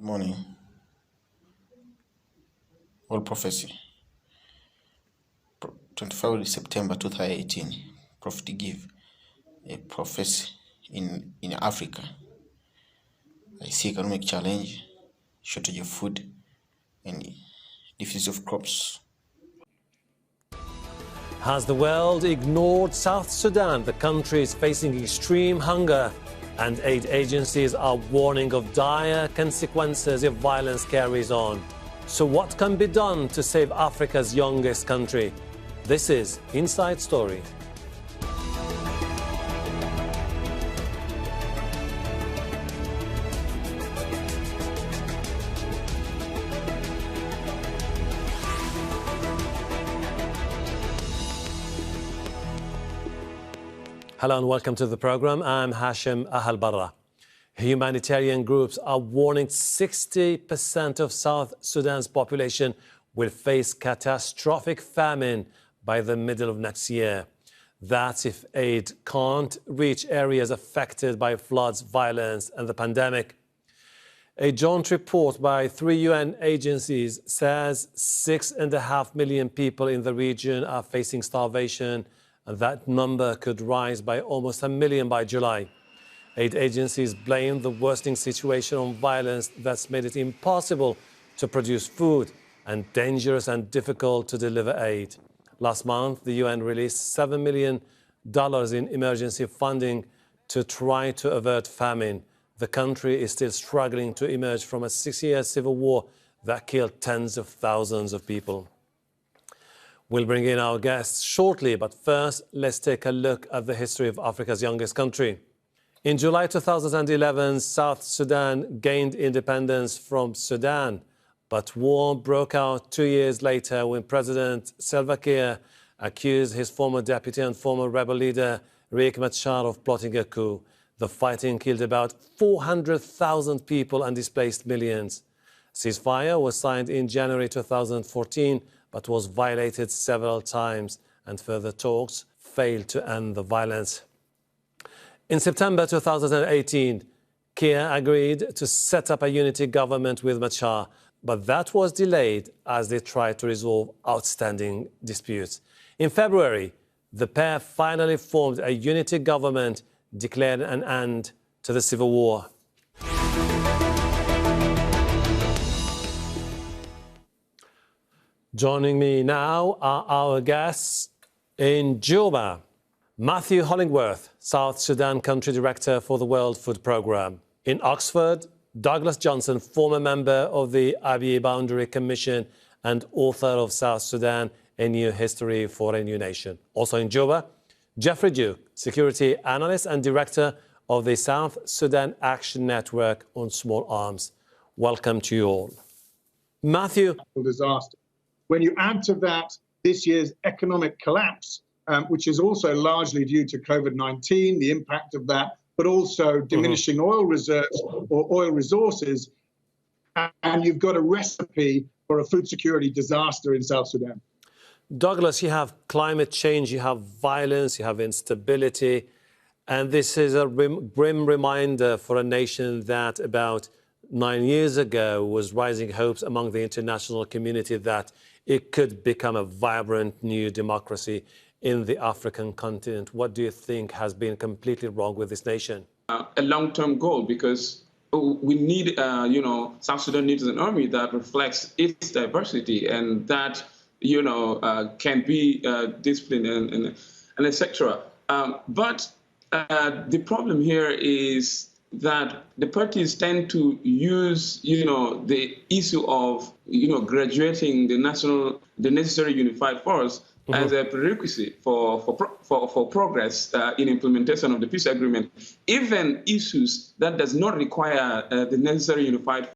Morning. All prophecy. 25 September 2018. Prophet give a prophecy in Africa. I see economic challenge, shortage of food, and deficiency of crops. Has the world ignored South Sudan? The country is facing extreme hunger, and aid agencies are warning of dire consequences if violence carries on. So what can be done to save Africa's youngest country? This is Inside Story. Hello and welcome to the program. I'm Hashim Ahalbarra. Humanitarian groups are warning 60% of South Sudan's population will face catastrophic famine by the middle of next year. That's if aid can't reach areas affected by floods, violence, and the pandemic. A joint report by 3 UN agencies says 6.5 million people in the region are facing starvation, and that number could rise by almost 1 million by July. Aid agencies blame the worsening situation on violence that's made it impossible to produce food and dangerous and difficult to deliver aid. Last month, the UN released $7 million in emergency funding to try to avert famine. The country is still struggling to emerge from a 6-year civil war that killed tens of thousands of people. We'll bring in our guests shortly, but first, let's take a look at the history of Africa's youngest country. In July 2011, South Sudan gained independence from Sudan, but war broke out 2 years later when President Salva Kiir accused his former deputy and former rebel leader Riek Machar of plotting a coup. The fighting killed about 400,000 people and displaced millions. Ceasefire was signed in January 2014, but was violated several times, and further talks failed to end the violence. In September 2018, Kiir agreed to set up a unity government with Machar, but that was delayed as they tried to resolve outstanding disputes. In February, the pair finally formed a unity government, declared an end to the civil war. Joining me now are our guests in Juba. Matthew Hollingworth, South Sudan Country Director for the World Food Programme. In Oxford, Douglas Johnson, former member of the Abyei Boundary Commission and author of South Sudan, A New History for a New Nation. Also in Juba, Jeffrey Duke, Security Analyst and Director of the South Sudan Action Network on Small Arms. Welcome to you all. Matthew. Disaster. When you add to that this year's economic collapse, which is also largely due to COVID-19, the impact of that, but also diminishing oil reserves or oil resources, and you've got a recipe for a food security disaster in South Sudan. Douglas, you have climate change, you have violence, you have instability, and this is a grim reminder for a nation that about 9 years ago was raising hopes among the international community that it could become a vibrant new democracy in the African continent. What do you think has been completely wrong with this nation? A long-term goal, because we need, South Sudan needs an army that reflects its diversity and that, can be disciplined and etc. But the problem here is that the parties tend to use, the issue of, graduating the necessary unified force as a prerequisite for progress in implementation of the peace agreement. Even issues that does not require the necessary unified